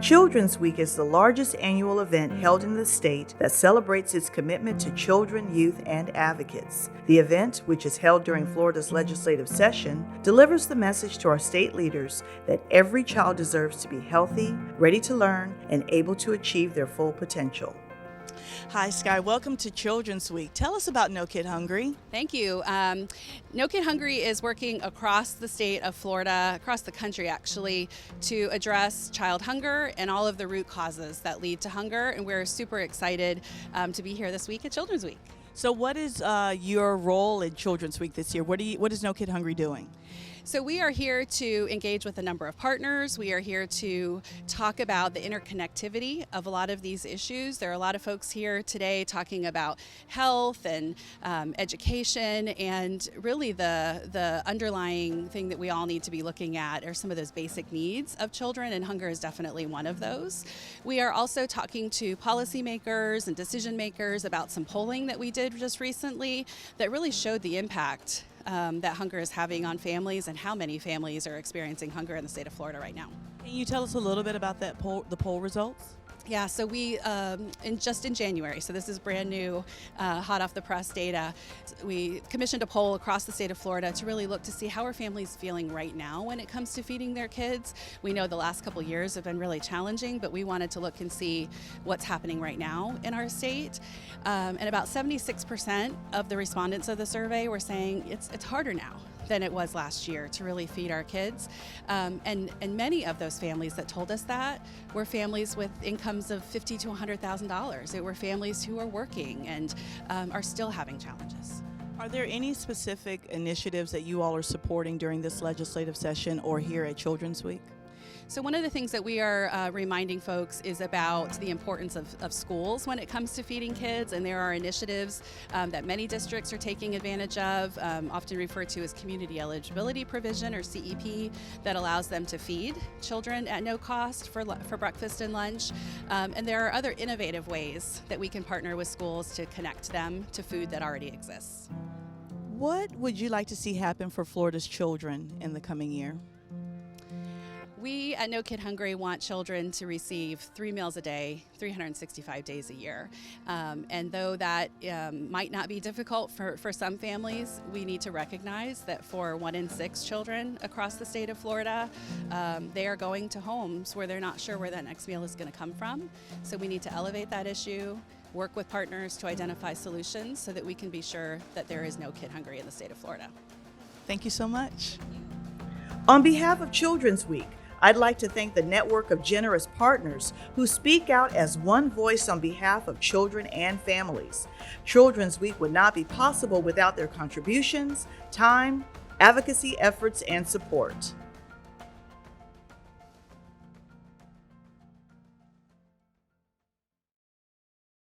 Children's Week is the largest annual event held in the state that celebrates its commitment to children, youth, and advocates. The event, which is held during Florida's legislative session, delivers the message to our state leaders that every child deserves to be healthy, ready to learn, and able to achieve their full potential. Hi, Sky. Welcome to Children's Week. Tell us about No Kid Hungry. Thank you. No Kid Hungry is working across the state of Florida, across the country actually, to address child hunger and all of the root causes that lead to hunger. And we're super excited to be here this week at Children's Week. So what is your role in Children's Week this year? What is No Kid Hungry doing? So we are here to engage with a number of partners. We are here to talk about the interconnectivity of a lot of these issues. There are a lot of folks here today talking about health and education, and really the underlying thing that we all need to be looking at are some of those basic needs of children, and hunger is definitely one of those. We are also talking to policymakers and decision makers about some polling that we did just recently that really showed the impact that hunger is having on families and how many families are experiencing hunger in the state of Florida right now. Can you tell us a little bit about that the poll results? Yeah, so we, in January, so this is brand new, hot off the press data, we commissioned a poll across the state of Florida to really look to see how are families feeling right now when it comes to feeding their kids. We know the last couple years have been really challenging, but we wanted to look and see what's happening right now in our state. And about 76% of the respondents of the survey were saying it's harder now than it was last year to really feed our kids. And many of those families that told us that were families with incomes of $50,000 to $100,000. It were families who are working and are still having challenges. Are there any specific initiatives that you all are supporting during this legislative session or here at Children's Week? So one of the things that we are reminding folks is about the importance of schools when it comes to feeding kids, and there are initiatives that many districts are taking advantage of, often referred to as community eligibility provision or CEP, that allows them to feed children at no cost for breakfast and lunch. And there are other innovative ways that we can partner with schools to connect them to food that already exists. What would you like to see happen for Florida's children in the coming year? We at No Kid Hungry want children to receive 3 meals a day, 365 days a year. And though that might not be difficult for some families, we need to recognize that for 1 in 6 children across the state of Florida, they are going to homes where they're not sure where that next meal is going to come from. So we need to elevate that issue, work with partners to identify solutions so that we can be sure that there is no kid hungry in the state of Florida. Thank you so much. On behalf of Children's Week, I'd like to thank the network of generous partners who speak out as one voice on behalf of children and families. Children's Week would not be possible without their contributions, time, advocacy efforts, and support.